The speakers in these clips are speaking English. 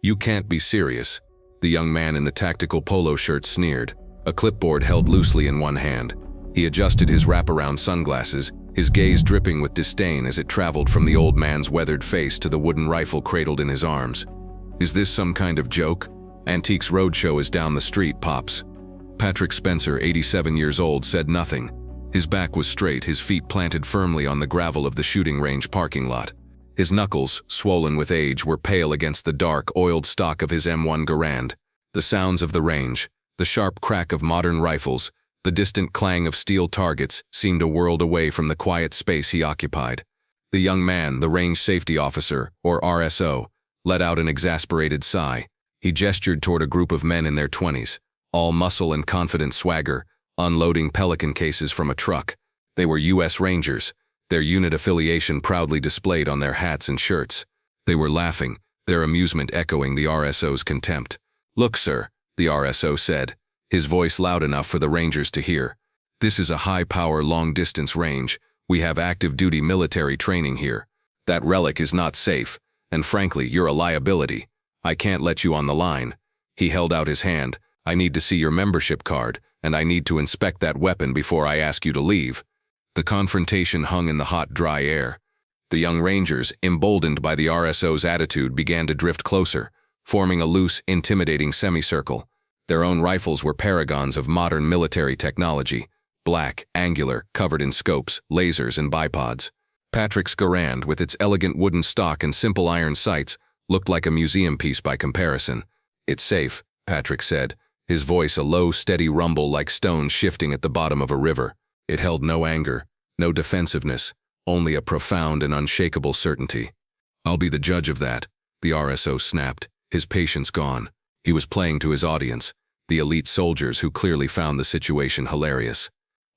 "You can't be serious." The young man in the tactical polo shirt sneered, a clipboard held loosely in one hand. He adjusted his wraparound sunglasses, his gaze dripping with disdain as it traveled from the old man's weathered face to the wooden rifle cradled in his arms. "Is this some kind of joke? Antiques Roadshow is down the street, Pops." Patrick Spencer, 87 years old, said nothing. His back was straight, his feet planted firmly on the gravel of the shooting range parking lot. His knuckles, swollen with age, were pale against the dark, oiled stock of his M1 Garand. The sounds of the range, the sharp crack of modern rifles, the distant clang of steel targets seemed a world away from the quiet space he occupied. The young man, the range safety officer, or RSO, let out an exasperated sigh. He gestured toward a group of men in their 20s, all muscle and confident swagger, unloading Pelican cases from a truck. They were U.S. Rangers, their unit affiliation proudly displayed on their hats and shirts. They were laughing, their amusement echoing the RSO's contempt. "Look, sir," the RSO said, his voice loud enough for the Rangers to hear. "This is a high-power, long-distance range. We have active-duty military training here. That relic is not safe, and frankly, you're a liability. I can't let you on the line." He held out his hand. "I need to see your membership card, and I need to inspect that weapon before I ask you to leave." The confrontation hung in the hot, dry air. The young Rangers, emboldened by the RSO's attitude, began to drift closer, forming a loose, intimidating semicircle. Their own rifles were paragons of modern military technology, black, angular, covered in scopes, lasers, and bipods. Patrick's Garand, with its elegant wooden stock and simple iron sights, looked like a museum piece by comparison. "It's safe," Patrick said, his voice a low, steady rumble like stones shifting at the bottom of a river. It held no anger, no defensiveness, only a profound and unshakable certainty. "I'll be the judge of that," the RSO snapped, his patience gone. He was playing to his audience, the elite soldiers who clearly found the situation hilarious.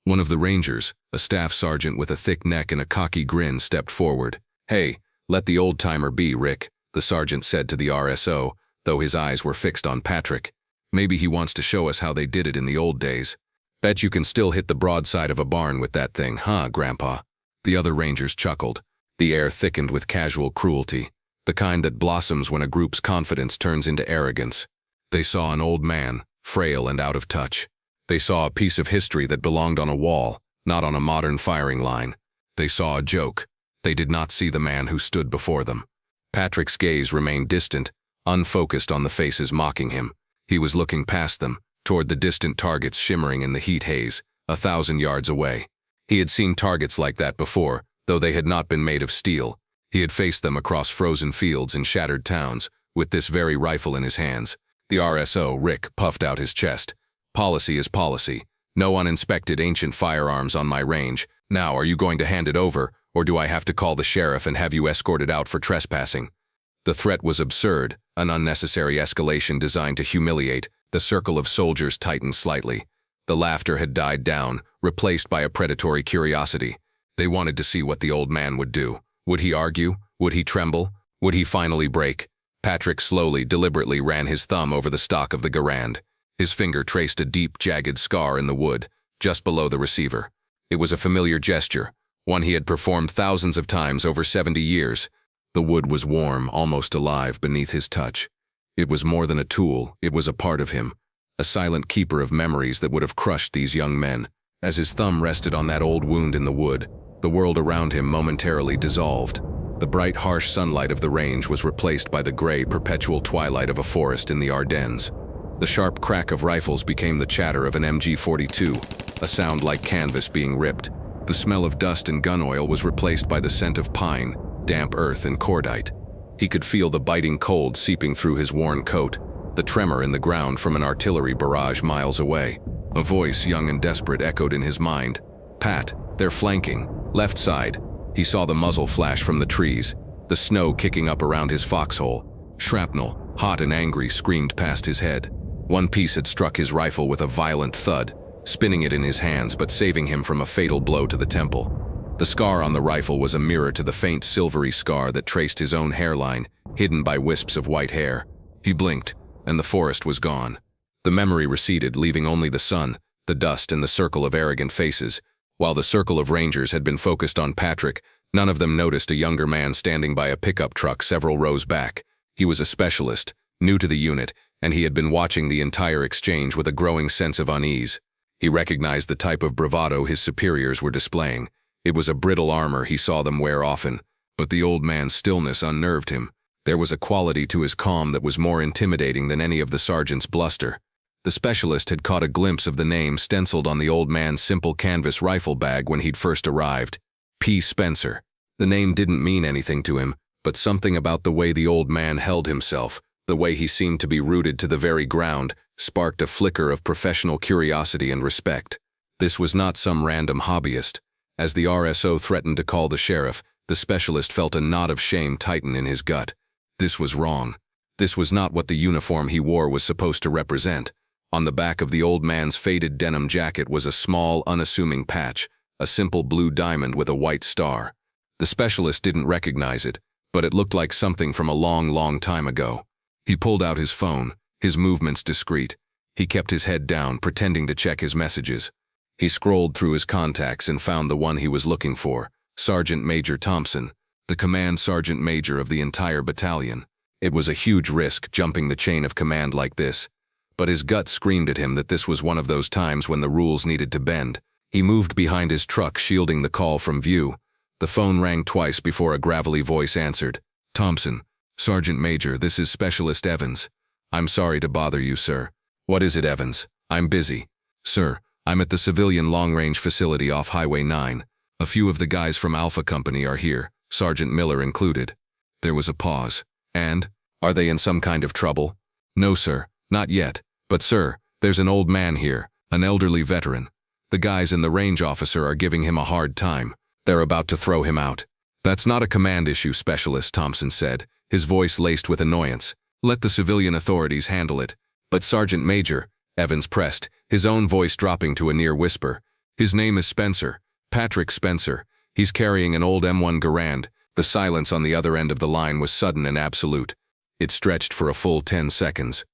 One of the Rangers, a staff sergeant with a thick neck and a cocky grin, stepped forward. "Hey, let the old-timer be, Rick," the sergeant said to the RSO, though his eyes were fixed on Patrick. "Maybe he wants to show us how they did it in the old days. Bet you can still hit the broadside of a barn with that thing, huh, Grandpa?" The other Rangers chuckled. The air thickened with casual cruelty, the kind that blossoms when a group's confidence turns into arrogance. They saw an old man, frail and out of touch. They saw a piece of history that belonged on a wall, not on a modern firing line. They saw a joke. They did not see the man who stood before them. Patrick's gaze remained distant, unfocused on the faces mocking him. He was looking past them, toward the distant targets shimmering in the heat haze, 1,000 yards away. He had seen targets like that before, though they had not been made of steel. He had faced them across frozen fields and shattered towns, with this very rifle in his hands. The RSO, Rick, puffed out his chest. "Policy is policy. No uninspected ancient firearms on my range. Now, are you going to hand it over, or do I have to call the sheriff and have you escorted out for trespassing?" The threat was absurd, an unnecessary escalation designed to humiliate. The circle of soldiers tightened slightly. The laughter had died down, replaced by a predatory curiosity. They wanted to see what the old man would do. Would he argue? Would he tremble? Would he finally break? Patrick slowly, deliberately ran his thumb over the stock of the Garand. His finger traced a deep, jagged scar in the wood, just below the receiver. It was a familiar gesture, one he had performed thousands of times over 70 years. The wood was warm, almost alive, beneath his touch. It was more than a tool, it was a part of him, a silent keeper of memories that would have crushed these young men. As his thumb rested on that old wound in the wood, the world around him momentarily dissolved. The bright, harsh sunlight of the range was replaced by the gray, perpetual twilight of a forest in the Ardennes. The sharp crack of rifles became the chatter of an MG-42, a sound like canvas being ripped. The smell of dust and gun oil was replaced by the scent of pine, damp earth, and cordite. He could feel the biting cold seeping through his worn coat, the tremor in the ground from an artillery barrage miles away. A voice, young and desperate, echoed in his mind. "Pat, they're flanking. Left side." He saw the muzzle flash from the trees, the snow kicking up around his foxhole. Shrapnel, hot and angry, screamed past his head. One piece had struck his rifle with a violent thud, spinning it in his hands but saving him from a fatal blow to the temple. The scar on the rifle was a mirror to the faint silvery scar that traced his own hairline, hidden by wisps of white hair. He blinked, and the forest was gone. The memory receded, leaving only the sun, the dust, and the circle of arrogant faces. While the circle of Rangers had been focused on Patrick, none of them noticed a younger man standing by a pickup truck several rows back. He was a specialist, new to the unit, and he had been watching the entire exchange with a growing sense of unease. He recognized the type of bravado his superiors were displaying. It was a brittle armor he saw them wear often, but the old man's stillness unnerved him. There was a quality to his calm that was more intimidating than any of the sergeant's bluster. The specialist had caught a glimpse of the name stenciled on the old man's simple canvas rifle bag when he'd first arrived. P. Spencer. The name didn't mean anything to him, but something about the way the old man held himself, the way he seemed to be rooted to the very ground, sparked a flicker of professional curiosity and respect. This was not some random hobbyist. As the RSO threatened to call the sheriff, the specialist felt a knot of shame tighten in his gut. This was wrong. This was not what the uniform he wore was supposed to represent. On the back of the old man's faded denim jacket was a small, unassuming patch, a simple blue diamond with a white star. The specialist didn't recognize it, but it looked like something from a long, long time ago. He pulled out his phone, his movements discreet. He kept his head down, pretending to check his messages. He scrolled through his contacts and found the one he was looking for, Sergeant Major Thompson, the command sergeant major of the entire battalion. It was a huge risk jumping the chain of command like this, but his gut screamed at him that this was one of those times when the rules needed to bend. He moved behind his truck, shielding the call from view. The phone rang twice before a gravelly voice answered. "Thompson, Sergeant Major, this is Specialist Evans. I'm sorry to bother you, sir." "What is it, Evans?" "I'm busy." "Sir, I'm at the civilian long-range facility off Highway 9. A few of the guys from Alpha Company are here, Sergeant Miller included." There was a pause. "And? Are they in some kind of trouble?" "No, sir, not yet. But, sir, there's an old man here, an elderly veteran. The guys in the range officer are giving him a hard time. They're about to throw him out." "That's not a command issue, Specialist," Thompson said, his voice laced with annoyance. "Let the civilian authorities handle it." "But Sergeant Major," Evans pressed, his own voice dropping to a near whisper. "His name is Spencer, Patrick Spencer. He's carrying an old M1 Garand." The silence on the other end of the line was sudden and absolute. It stretched for a full 10 seconds.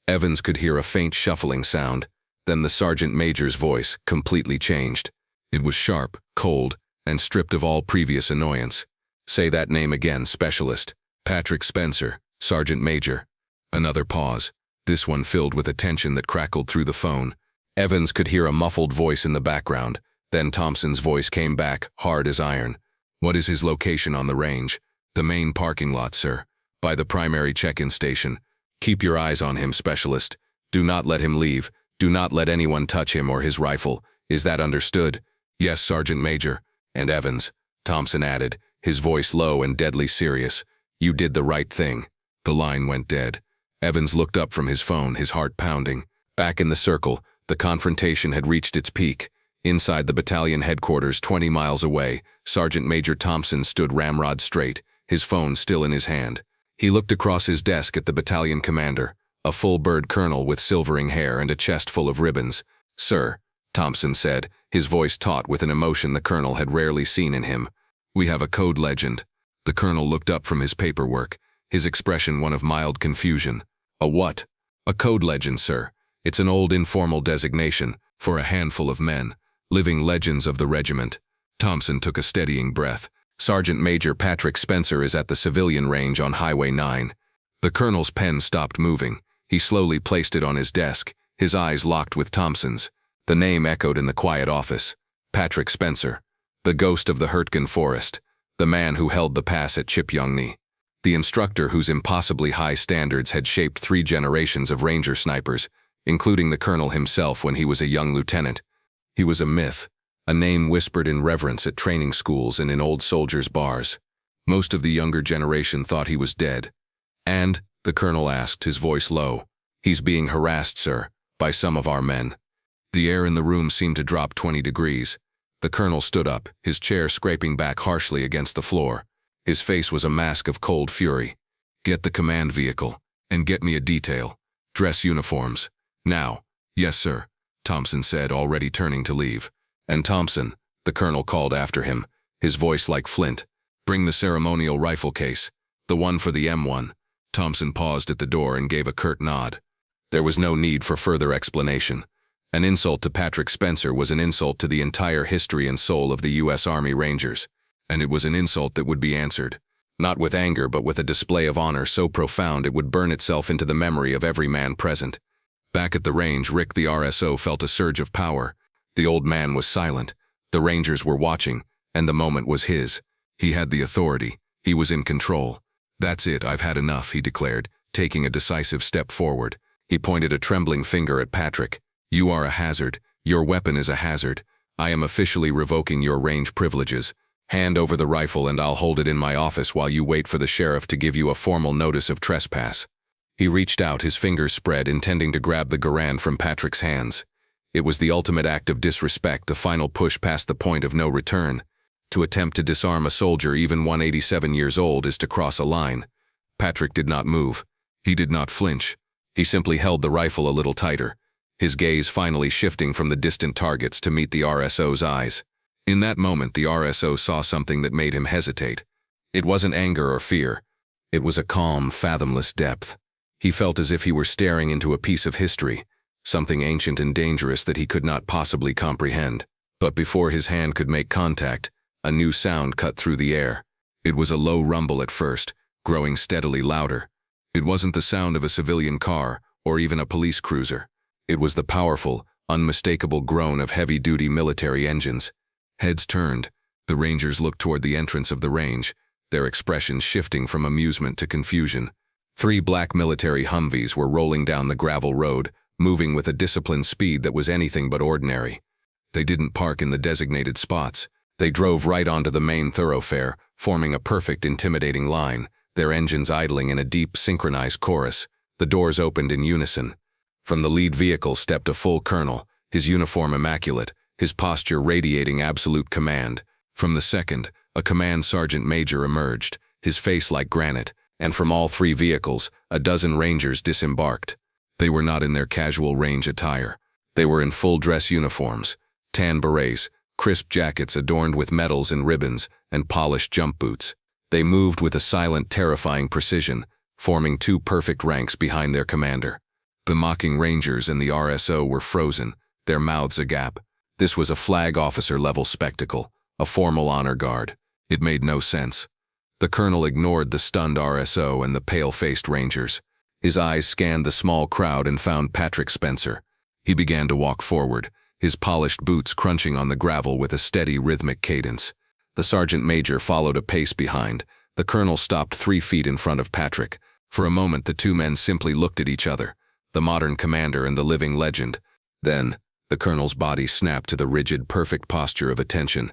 Evans could hear a faint shuffling sound. Then the Sergeant Major's voice completely changed. It was sharp, cold, and stripped of all previous annoyance. "Say that name again, Specialist." "Patrick Spencer, Sergeant Major." Another pause, this one filled with a tension that crackled through the phone. Evans could hear a muffled voice in the background. Then Thompson's voice came back, hard as iron. "What is his location on the range?" "The main parking lot, sir. By the primary check-in station. Keep your eyes on him, Specialist. Do not let him leave. Do not let anyone touch him or his rifle. Is that understood?" "Yes, Sergeant Major." "And Evans," Thompson added, his voice low and deadly serious, "you did the right thing." The line went dead. Evans looked up from his phone, his heart pounding. Back in the circle, the confrontation had reached its peak. Inside the battalion headquarters 20 miles away, Sergeant Major Thompson stood ramrod straight, his phone still in his hand. He looked across his desk at the battalion commander, a full-bird colonel with silvering hair and a chest full of ribbons. "Sir," Thompson said, his voice taut with an emotion the colonel had rarely seen in him. "We have a code legend." The colonel looked up from his paperwork, his expression one of mild confusion. "A what?" "A code legend, sir. It's an old informal designation for a handful of men, living legends of the regiment." Thompson took a steadying breath. "Sergeant Major Patrick Spencer is at the civilian range on Highway 9. The colonel's pen stopped moving. He slowly placed it on his desk, his eyes locked with Thompson's. The name echoed in the quiet office. Patrick Spencer. The ghost of the Hurtgen Forest. The man who held the pass at Chipyongni. The instructor whose impossibly high standards had shaped 3 generations of ranger snipers, including the colonel himself when he was a young lieutenant. He was a myth, a name whispered in reverence at training schools and in old soldiers' bars. Most of the younger generation thought he was dead. "And?" the colonel asked, his voice low. "He's being harassed, sir, by some of our men." The air in the room seemed to drop 20 degrees. The colonel stood up, his chair scraping back harshly against the floor. His face was a mask of cold fury. "Get the command vehicle, and get me a detail. Dress uniforms. Now." "Yes, sir," Thompson said, already turning to leave. "And Thompson," the colonel called after him, his voice like flint, "bring the ceremonial rifle case, the one for the M1. Thompson paused at the door and gave a curt nod. There was no need for further explanation. An insult to Patrick Spencer was an insult to the entire history and soul of the U.S. Army Rangers, and it was an insult that would be answered. Not with anger, but with a display of honor so profound it would burn itself into the memory of every man present. Back at the range, Rick the RSO felt a surge of power. The old man was silent. The Rangers were watching, and the moment was his. He had the authority. He was in control. "That's it, I've had enough," he declared, taking a decisive step forward. He pointed a trembling finger at Patrick. "You are a hazard. Your weapon is a hazard. I am officially revoking your range privileges. Hand over the rifle and I'll hold it in my office while you wait for the sheriff to give you a formal notice of trespass." He reached out, his fingers spread, intending to grab the Garand from Patrick's hands. It was the ultimate act of disrespect, a final push past the point of no return. To attempt to disarm a soldier, even 187 years old, is to cross a line. Patrick did not move. He did not flinch. He simply held the rifle a little tighter, his gaze finally shifting from the distant targets to meet the RSO's eyes. In that moment, the RSO saw something that made him hesitate. It wasn't anger or fear. It was a calm, fathomless depth. He felt as if he were staring into a piece of history, something ancient and dangerous that he could not possibly comprehend. But before his hand could make contact, a new sound cut through the air. It was a low rumble at first, growing steadily louder. It wasn't the sound of a civilian car or even a police cruiser. It was the powerful, unmistakable groan of heavy-duty military engines. Heads turned. The Rangers looked toward the entrance of the range, their expressions shifting from amusement to confusion. 3 black military Humvees were rolling down the gravel road, moving with a disciplined speed that was anything but ordinary. They didn't park in the designated spots. They drove right onto the main thoroughfare, forming a perfect, intimidating line, their engines idling in a deep, synchronized chorus. The doors opened in unison. From the lead vehicle stepped a full colonel, his uniform immaculate, his posture radiating absolute command. From the second, a command sergeant major emerged, his face like granite, and from all 3 vehicles, a dozen Rangers disembarked. They were not in their casual range attire. They were in full dress uniforms, tan berets, crisp jackets adorned with medals and ribbons, and polished jump boots. They moved with a silent, terrifying precision, forming 2 perfect ranks behind their commander. The mocking Rangers and the RSO were frozen, their mouths agape. This was a flag officer-level spectacle, a formal honor guard. It made no sense. The colonel ignored the stunned RSO and the pale-faced Rangers. His eyes scanned the small crowd and found Patrick Spencer. He began to walk forward, his polished boots crunching on the gravel with a steady, rhythmic cadence. The sergeant major followed a pace behind. The colonel stopped 3 feet in front of Patrick. For a moment, the 2 men simply looked at each other, the modern commander and the living legend. Then, the colonel's body snapped to the rigid, perfect posture of attention.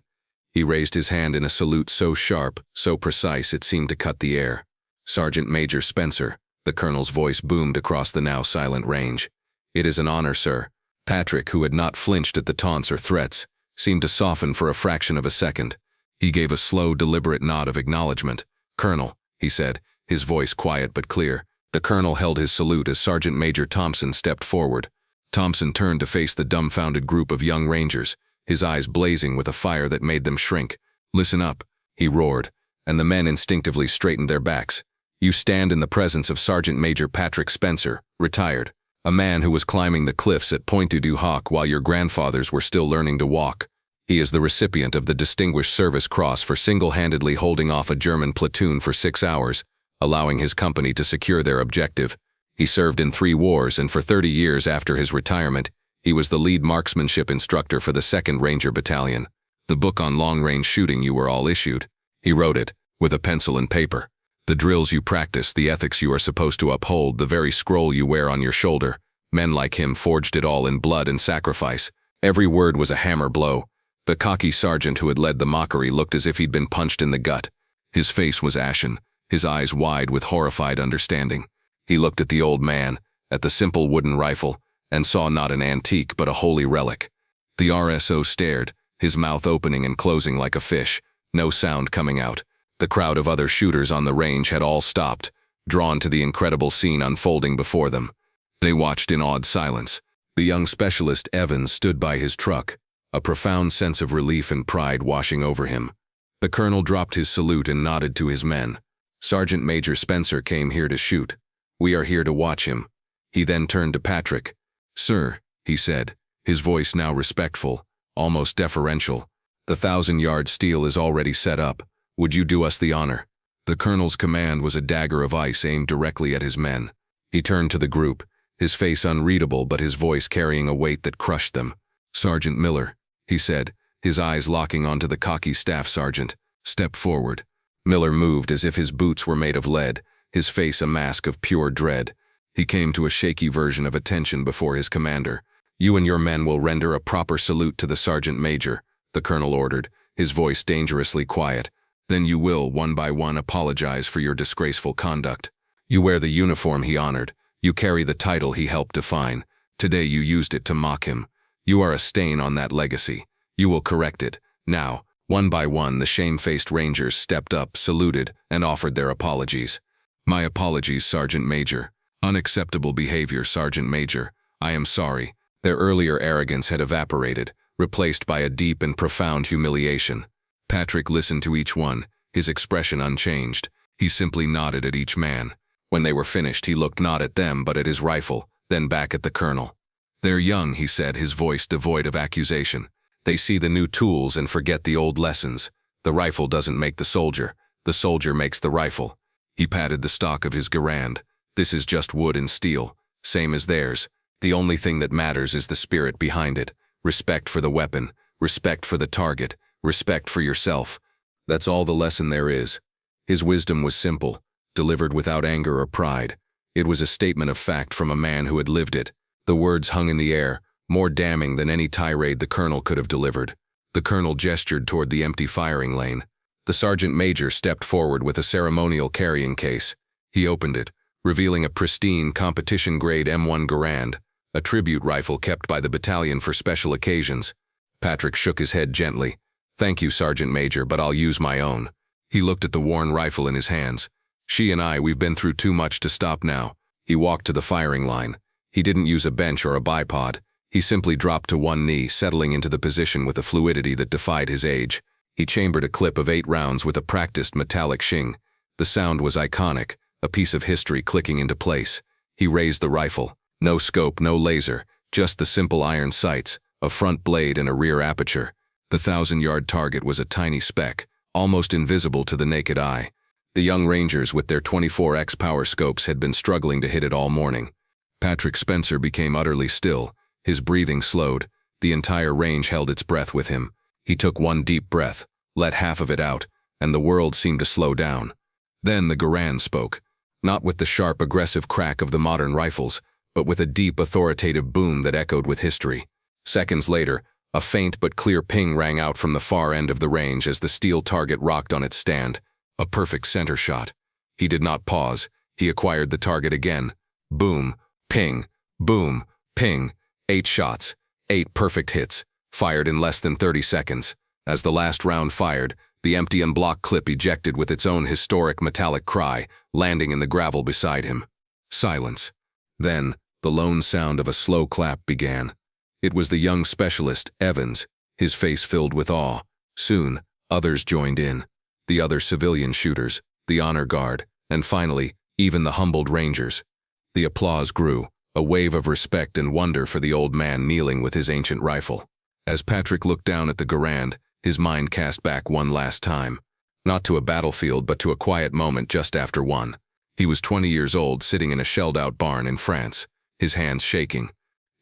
He raised his hand in a salute so sharp, so precise it seemed to cut the air. "Sergeant Major Spencer," the colonel's voice boomed across the now silent range. "It is an honor, sir." Patrick, who had not flinched at the taunts or threats, seemed to soften for a fraction of a second. He gave a slow, deliberate nod of acknowledgement. "Colonel," he said, his voice quiet but clear. The colonel held his salute as Sergeant Major Thompson stepped forward. Thompson turned to face the dumbfounded group of young Rangers, his eyes blazing with a fire that made them shrink. "Listen up," he roared, and the men instinctively straightened their backs. "You stand in the presence of Sergeant Major Patrick Spencer, retired, a man who was climbing the cliffs at Pointe du Hoc while your grandfathers were still learning to walk. He is the recipient of the Distinguished Service Cross for single-handedly holding off a German platoon for 6 hours, allowing his company to secure their objective. He served in 3 wars, and for 30 years after his retirement, he was the lead marksmanship instructor for the 2nd Ranger Battalion. The book on long-range shooting you were all issued. He wrote it, with a pencil and paper. The drills you practice, the ethics you are supposed to uphold, the very scroll you wear on your shoulder. Men like him forged it all in blood and sacrifice. Every word was a hammer blow. The cocky sergeant who had led the mockery looked as if he'd been punched in the gut. His face was ashen, his eyes wide with horrified understanding. He looked at the old man, at the simple wooden rifle, and saw not an antique but a holy relic. The RSO stared, his mouth opening and closing like a fish, no sound coming out. The crowd of other shooters on the range had all stopped, drawn to the incredible scene unfolding before them. They watched in awed silence. The young specialist Evans stood by his truck, a profound sense of relief and pride washing over him. The colonel dropped his salute and nodded to his men. "Sergeant Major Spencer came here to shoot. We are here to watch him." He then turned to Patrick. "Sir," he said, his voice now respectful, almost deferential, "the 1,000-yard steel is already set up. Would you do us the honor?" The colonel's command was a dagger of ice aimed directly at his men. He turned to the group, his face unreadable but his voice carrying a weight that crushed them. "Sergeant Miller," he said, his eyes locking onto the cocky staff sergeant. "Step forward." Miller moved as if his boots were made of lead, his face a mask of pure dread. He came to a shaky version of attention before his commander. "You and your men will render a proper salute to the sergeant major," the colonel ordered, his voice dangerously quiet. "Then you will, one by one, apologize for your disgraceful conduct. You wear the uniform he honored. You carry the title he helped define. Today you used it to mock him. You are a stain on that legacy. You will correct it. Now." One by one, the shame-faced Rangers stepped up, saluted, and offered their apologies. "My apologies, Sergeant Major. Unacceptable behavior, Sergeant Major. I am sorry." Their earlier arrogance had evaporated, replaced by a deep and profound humiliation. Patrick listened to each one, his expression unchanged. He simply nodded at each man. When they were finished, he looked not at them but at his rifle, then back at the colonel. "They're young," he said, his voice devoid of accusation. "They see the new tools and forget the old lessons. The rifle doesn't make the soldier makes the rifle." He patted the stock of his Garand. "This is just wood and steel, same as theirs. The only thing that matters is the spirit behind it. Respect for the weapon, respect for the target, respect for yourself. That's all the lesson there is." His wisdom was simple, delivered without anger or pride. It was a statement of fact from a man who had lived it. The words hung in the air, more damning than any tirade the colonel could have delivered. The colonel gestured toward the empty firing lane. The sergeant major stepped forward with a ceremonial carrying case. He opened it, revealing a pristine competition-grade M1 Garand, a tribute rifle kept by the battalion for special occasions. Patrick shook his head gently. "Thank you, Sergeant Major, but I'll use my own." He looked at the worn rifle in his hands. We've been through too much to stop now." He walked to the firing line. He didn't use a bench or a bipod. He simply dropped to one knee, settling into the position with a fluidity that defied his age. He chambered a clip of 8 rounds with a practiced metallic shing. The sound was iconic, a piece of history clicking into place. He raised the rifle. No scope, no laser, just the simple iron sights, a front blade and a rear aperture. The 1,000-yard target was a tiny speck, almost invisible to the naked eye. The young Rangers with their 24x power scopes had been struggling to hit it all morning. Patrick Spencer became utterly still. His breathing slowed. The entire range held its breath with him. He took one deep breath, let half of it out, and the world seemed to slow down. Then the Garand spoke, not with the sharp, aggressive crack of the modern rifles, but with a deep, authoritative boom that echoed with history. Seconds later, a faint but clear ping rang out from the far end of the range as the steel target rocked on its stand. A perfect center shot. He did not pause. He acquired the target again. Boom, ping, boom, ping. 8 shots, 8 perfect hits, fired in less than 30 seconds. As the last round fired, the empty and block clip ejected with its own historic metallic cry, landing in the gravel beside him. Silence. Then, the lone sound of a slow clap began. It was the young specialist, Evans, his face filled with awe. Soon, others joined in. The other civilian shooters, the honor guard, and finally, even the humbled Rangers. The applause grew, a wave of respect and wonder for the old man kneeling with his ancient rifle. As Patrick looked down at the Garand, his mind cast back one last time. Not to a battlefield, but to a quiet moment just after one. He was 20 years old, sitting in a shelled-out barn in France, his hands shaking.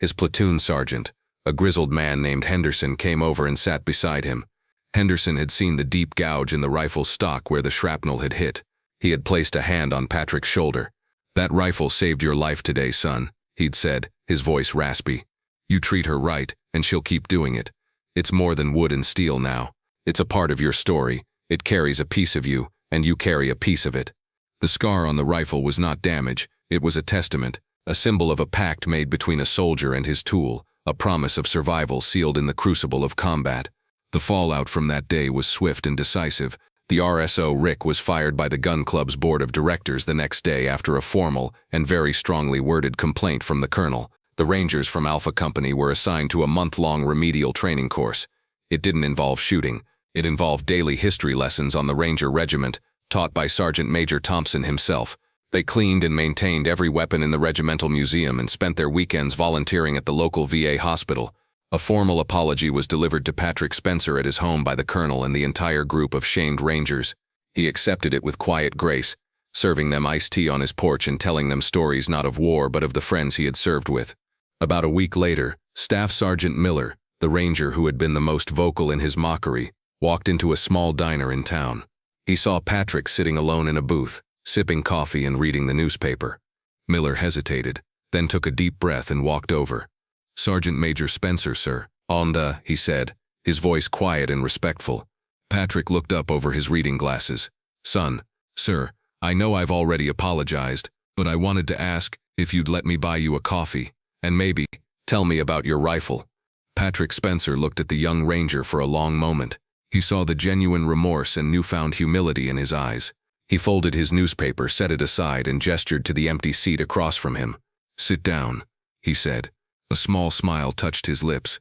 His platoon sergeant, a grizzled man named Henderson, came over and sat beside him. Henderson had seen the deep gouge in the rifle's stock where the shrapnel had hit. He had placed a hand on Patrick's shoulder. "That rifle saved your life today, son," he'd said, his voice raspy. "You treat her right, and she'll keep doing it. It's more than wood and steel now. It's a part of your story. It carries a piece of you, and you carry a piece of it." The scar on the rifle was not damage. It was a testament, a symbol of a pact made between a soldier and his tool, a promise of survival sealed in the crucible of combat. The fallout from that day was swift and decisive. The RSO-RIC was fired by the gun club's board of directors the next day after a formal and very strongly worded complaint from the colonel. The Rangers from Alpha Company were assigned to a month-long remedial training course. It didn't involve shooting. It involved daily history lessons on the Ranger Regiment, taught by Sergeant Major Thompson himself. They cleaned and maintained every weapon in the regimental museum and spent their weekends volunteering at the local VA hospital. A formal apology was delivered to Patrick Spencer at his home by the colonel and the entire group of shamed Rangers. He accepted it with quiet grace, serving them iced tea on his porch and telling them stories not of war but of the friends he had served with. About a week later, Staff Sergeant Miller, the ranger who had been the most vocal in his mockery, walked into a small diner in town. He saw Patrick sitting alone in a booth, sipping coffee and reading the newspaper. Miller hesitated, then took a deep breath and walked over. "Sergeant Major Spencer, sir." He said, his voice quiet and respectful. Patrick looked up over his reading glasses. "Son, sir, I know I've already apologized, but I wanted to ask if you'd let me buy you a coffee, and maybe tell me about your rifle." Patrick Spencer looked at the young ranger for a long moment. He saw the genuine remorse and newfound humility in his eyes. He folded his newspaper, set it aside, and gestured to the empty seat across from him. "Sit down," he said. A small smile touched his lips.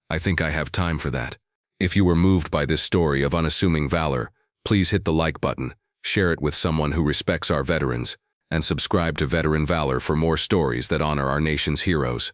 "I think I have time for that. If you were moved by this story of unassuming valor, please hit the like button, share it with someone who respects our veterans, and subscribe to Veteran Valor for more stories that honor our nation's heroes."